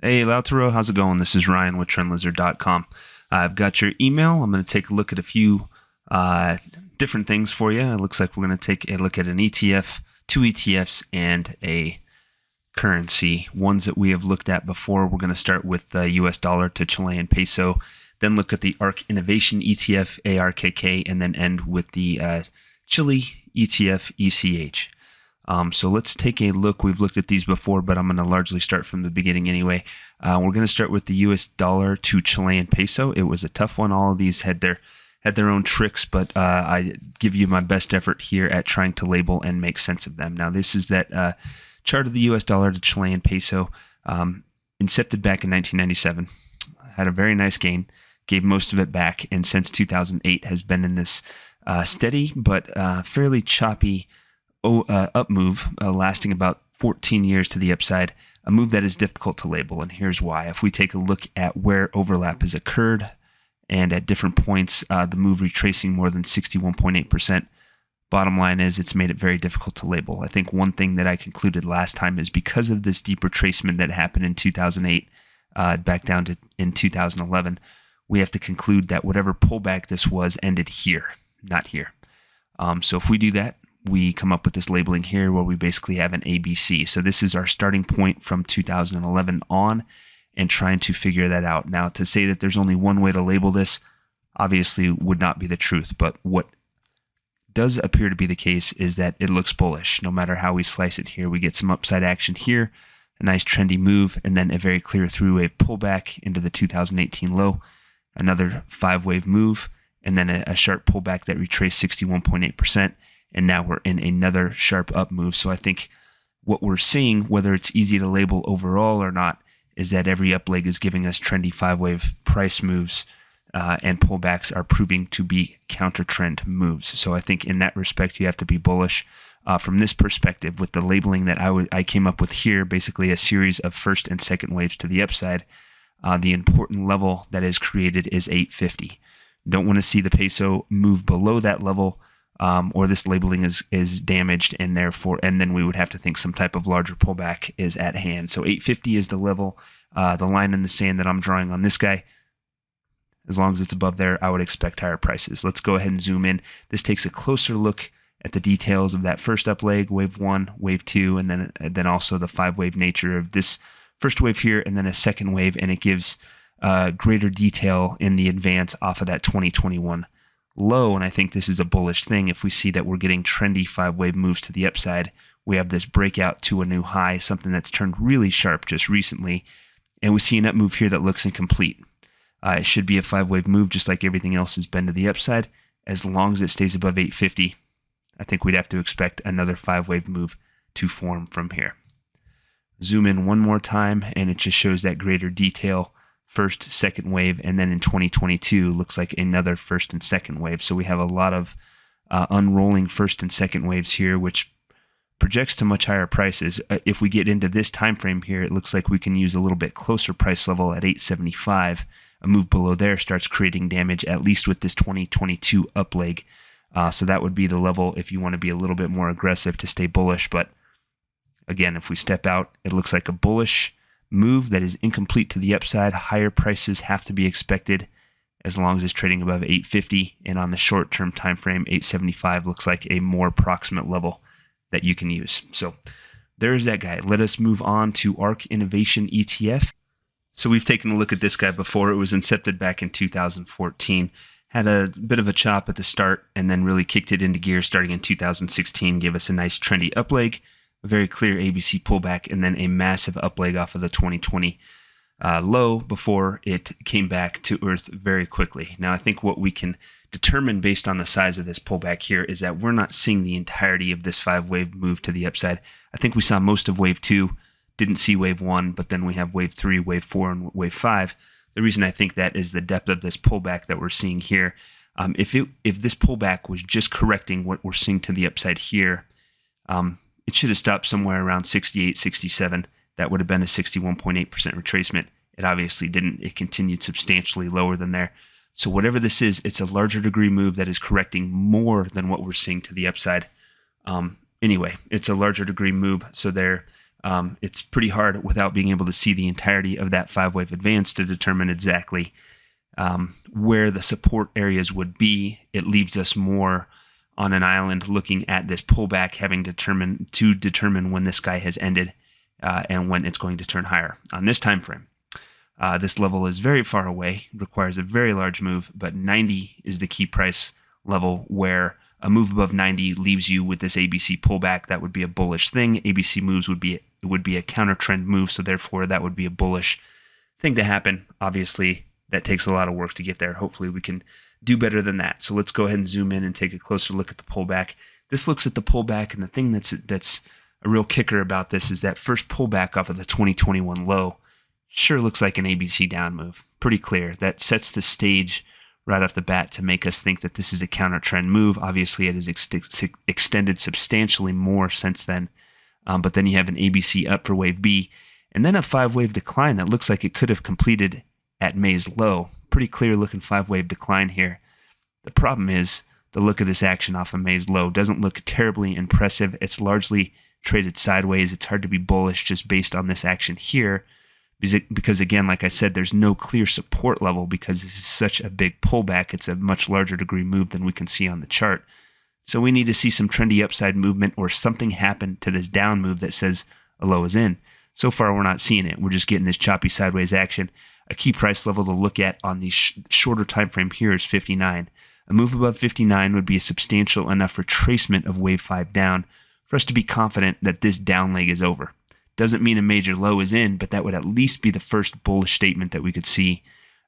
Hey, Lautaro, how's it going? This is Ryan with TrendLizard.com. I've got your email. I'm going to take a look at a few different things for you. It looks like we're going to take a look at an ETF, two ETFs, and a currency. Ones that we have looked at before. We're going to start with the US dollar to Chilean Peso, then look at the Ark Innovation ETF, ARKK, and then end with the Chile ETF, ECH. So let's take a look. We've looked at these before, but I'm going to largely start from the beginning anyway. We're going to start with the US dollar to Chilean Peso. It was a tough one. All of these had their own tricks, but I give you my best effort here at trying to label and make sense of them. Now, this is that chart of the US dollar to Chilean Peso, incepted back in 1997. Had a very nice gain, gave most of it back, and since 2008 has been in this steady but fairly choppy up move, lasting about 14 years to the upside, a move that is difficult to label, and here's why. If we take a look at where overlap has occurred and at different points, the move retracing more than 61.8%, bottom line is it's made it very difficult to label. I think one thing that I concluded last time is because of this deep retracement that happened in 2008, back down to in 2011, we have to conclude that whatever pullback this was ended here, not here. So if we do that, we come up with this labeling here where we basically have an ABC. So this is our starting point from 2011 on and trying to figure that out. Now, to say that there's only one way to label this obviously would not be the truth, but what does appear to be the case is that it looks bullish. No matter how we slice it here, we get some upside action here, a nice trendy move, and then a very clear three-wave pullback into the 2018 low, another five-wave move, and then a sharp pullback that retraced 61.8%. And now we're in another sharp up move. So I think what we're seeing, whether it's easy to label overall or not, is that every up leg is giving us trendy five-wave price moves, and pullbacks are proving to be counter-trend moves. So I think in that respect, you have to be bullish. From this perspective, with the labeling that I came up with here, basically a series of first and second waves to the upside, the important level that is created is 850. Don't want to see the peso move below that level, or this labeling is damaged, and then we would have to think some type of larger pullback is at hand. So 850 is the level, the line in the sand that I'm drawing on this guy. As long as it's above there, I would expect higher prices. Let's go ahead and zoom in. This takes a closer look at the details of that first up leg, wave 1, wave 2, and then also the five-wave nature of this first wave here, and then a second wave, and it gives greater detail in the advance off of that 2021 low, and I think this is a bullish thing. If we see that we're getting trendy five-wave moves to the upside, we have this breakout to a new high, something that's turned really sharp just recently, and we see an up move here that looks incomplete. It should be a five-wave move just like everything else has been to the upside. As long as it stays above 850, I think we'd have to expect another five-wave move to form from here. Zoom in one more time, and it just shows that greater detail. First, second wave, and then in 2022 looks like another first and second wave. So we have a lot of unrolling first and second waves here, which projects to much higher prices. If we get into this time frame here, it looks like we can use a little bit closer price level at 875. A move below there starts creating damage, at least with this 2022 up leg. So that would be the level if you want to be a little bit more aggressive to stay bullish. But again, if we step out, it looks like a bullish move that is incomplete to the upside. Higher prices have to be expected as long as it's trading above 850, and on the short-term time frame, 875 looks like a more approximate level that you can use. So there's that guy. Let us move on to Ark Innovation ETF. So we've taken a look at this guy before. It was incepted back in 2014, had a bit of a chop at the start, and then really kicked it into gear starting in 2016, gave us a nice trendy up leg, a very clear ABC pullback, and then a massive up leg off of the 2020 low before it came back to earth very quickly. Now, I think what we can determine based on the size of this pullback here is that we're not seeing the entirety of this five-wave move to the upside. I think we saw most of wave 2, didn't see wave 1, but then we have wave 3, wave 4, and wave 5. The reason I think that is the depth of this pullback that we're seeing here. If this pullback was just correcting what we're seeing to the upside here, it should have stopped somewhere around 68, 67. That would have been a 61.8% retracement. It obviously didn't. It continued substantially lower than there. So whatever this is, it's a larger degree move that is correcting more than what we're seeing to the upside. Anyway, it's a larger degree move. So there, It's pretty hard without being able to see the entirety of that 5-wave advance to determine exactly where the support areas would be. It leaves us more on an island looking at this pullback, having to determine when this guy has ended and when it's going to turn higher on this time frame. This level is very far away, requires a very large move, but 90 is the key price level where a move above 90 leaves you with this ABC pullback. That would be a bullish thing. ABC moves would be a counter trend move, so therefore that would be a bullish thing to happen. Obviously, that takes a lot of work to get there. Hopefully we can do better than that. So let's go ahead and zoom in and take a closer look at the pullback. This looks at the pullback, and the thing that's a real kicker about this is that first pullback off of the 2021 low sure looks like an ABC down move. Pretty clear. That sets the stage right off the bat to make us think that this is a counter trend move. Obviously, it has extended substantially more since then. But then you have an ABC up for wave B, and then a 5-wave decline that looks like it could have completed at May's low. Pretty clear looking 5-wave decline here. The problem is the look of this action off of May's low doesn't look terribly impressive. It's largely traded sideways. It's hard to be bullish just based on this action here because again, like I said, there's no clear support level because this is such a big pullback. It's a much larger degree move than we can see on the chart. So we need to see some trendy upside movement or something happen to this down move that says a low is in. So far, we're not seeing it. We're just getting this choppy sideways action. A key price level to look at on the shorter time frame here is 59. A move above 59 would be a substantial enough retracement of wave 5 down for us to be confident that this down leg is over. Doesn't mean a major low is in, but that would at least be the first bullish statement that we could see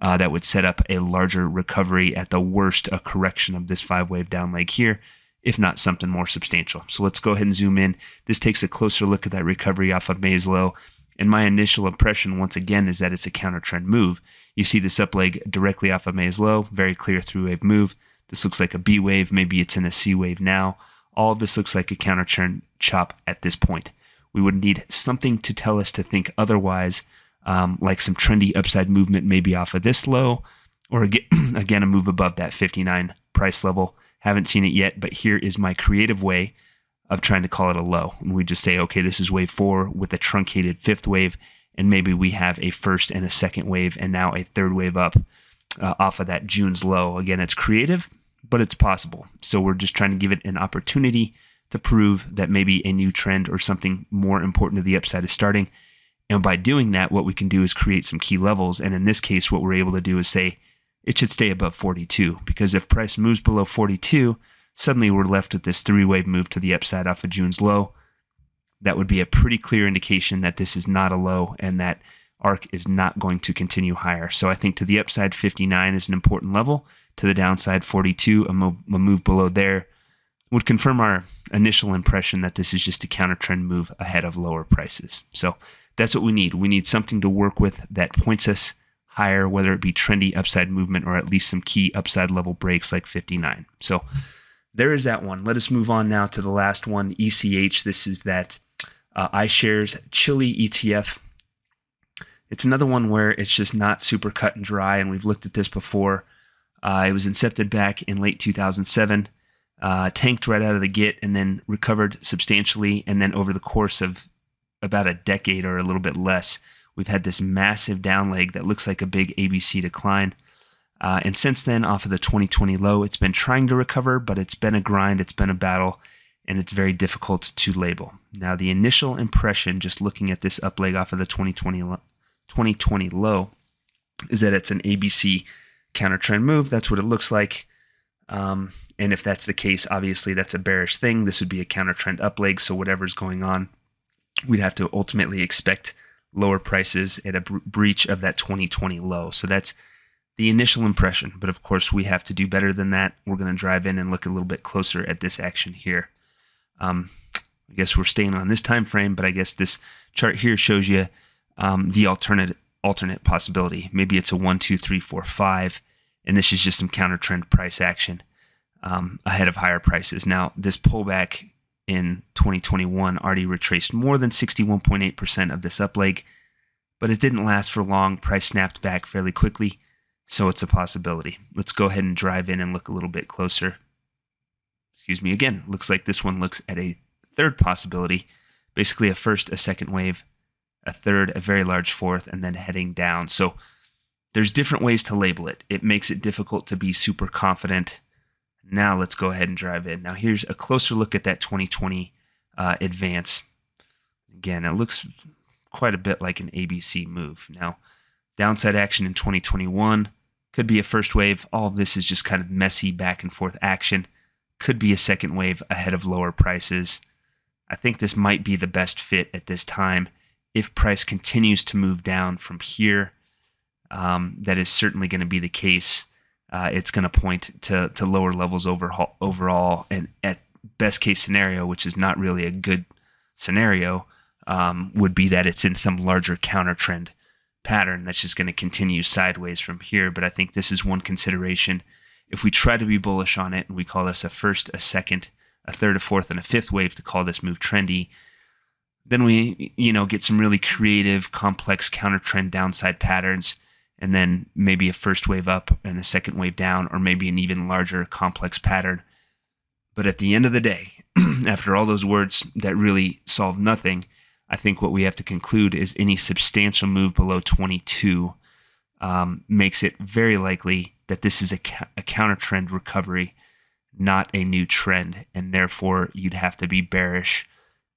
that would set up a larger recovery, at the worst, a correction of this 5-wave down leg here, if not something more substantial. So let's go ahead and zoom in. This takes a closer look at that recovery off of May's low. And my initial impression, once again, is that it's a counter trend move. You see this up leg directly off of May's low, very clear 3-wave move. This looks like a B wave. Maybe it's in a C wave now. All of this looks like a counter trend chop at this point. We would need something to tell us to think otherwise, like some trendy upside movement maybe off of this low, or again, a move above that 59 price level. Haven't seen it yet, but here is my creative way of trying to call it a low. And we just say, okay, this is wave 4 with a truncated 5th wave, and maybe we have a first and a second wave, and now a 3rd wave up off of that June's low. Again, it's creative, but it's possible. So we're just trying to give it an opportunity to prove that maybe a new trend or something more important to the upside is starting. And by doing that, what we can do is create some key levels. And in this case, what we're able to do is say it should stay above 42, because if price moves below 42, suddenly we're left with this 3-wave move to the upside off of June's low. That would be a pretty clear indication that this is not a low and that ARK is not going to continue higher. So I think to the upside, 59 is an important level. To the downside, 42, a move below there would confirm our initial impression that this is just a counter trend move ahead of lower prices. So that's what we need. We need something to work with that points us higher, whether it be trendy upside movement or at least some key upside level breaks like 59. So there is that one. Let us move on now to the last one, ECH. This is that iShares Chile ETF. It's another one where it's just not super cut and dry, and we've looked at this before. It was incepted back in late 2007. Tanked right out of the gate and then recovered substantially. And then over the course of about a decade or a little bit less, we've had this massive down leg that looks like a big ABC decline. And since then, off of the 2020 low, it's been trying to recover, but it's been a grind, it's been a battle, and it's very difficult to label. Now, the initial impression, just looking at this up leg off of the 2020 low, is that it's an ABC counter trend move. That's what it looks like. And if that's the case, obviously that's a bearish thing. This would be a counter trend up leg. So whatever's going on, we'd have to ultimately expect lower prices at a breach of that 2020 low. So that's the initial impression. But of course, we have to do better than that. We're going to drive in and look a little bit closer at this action here. I guess we're staying on this time frame, but I guess this chart here shows you the alternate possibility. Maybe it's a 1, 2, 3, 4, 5, and this is just some counter trend price action ahead of higher prices. Now, this pullback in 2021 already retraced more than 61.8% of this up leg, but it didn't last for long. Price snapped back fairly quickly, so it's a possibility. Let's go ahead and drive in and look a little bit closer. Excuse me, again, looks like this one looks at a third possibility. basically a first, a second wave, a third, a very large fourth, and then heading down. So there's different ways to label it. It makes it difficult to be super confident. Now let's go ahead and drive in. Now here's a closer look at that 2020 advance. Again, it looks quite a bit like an ABC move. Now, downside action in 2021 could be a first wave. All of this is just kind of messy back and forth action. Could be a second wave ahead of lower prices. I think this might be the best fit at this time. If price continues to move down from here, that is certainly going to be the case. It's going to point to lower levels overall, and at best case scenario, which is not really a good scenario, would be that it's in some larger counter trend pattern that's just going to continue sideways from here. But I think this is one consideration. If we try to be bullish on it, and we call this a first, a second, a third, a fourth, and a fifth wave to call this move trendy, then we get some really creative, complex counter trend downside patterns, and then maybe a first wave up and a second wave down, or maybe an even larger complex pattern. But at the end of the day, after all those words that really solve nothing, I think what we have to conclude is any substantial move below 22 makes it very likely that this is a counter trend recovery, not a new trend, and therefore you'd have to be bearish.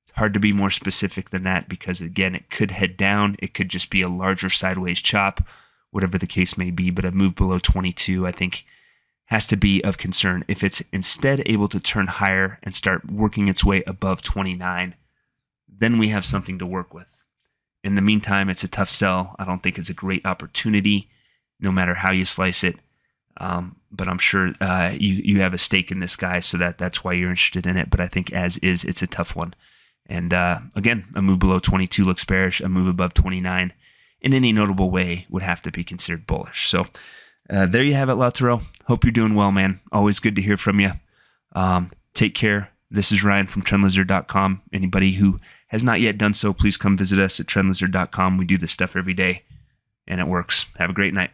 It's hard to be more specific than that because, again, it could head down. It could just be a larger sideways chop, whatever the case may be, but a move below 22, I think, has to be of concern. If it's instead able to turn higher and start working its way above 29, then we have something to work with. In the meantime, it's a tough sell. I don't think it's a great opportunity, no matter how you slice it. But I'm sure you have a stake in this guy, so that's why you're interested in it. But I think as is, it's a tough one. And again, a move below 22 looks bearish. A move above 29 in any notable way would have to be considered bullish. So there you have it, Lautaro. Hope you're doing well, man. Always good to hear from you. Take care. This is Ryan from TrendLizard.com. Anybody who has not yet done so, please come visit us at TrendLizard.com. We do this stuff every day, and it works. Have a great night.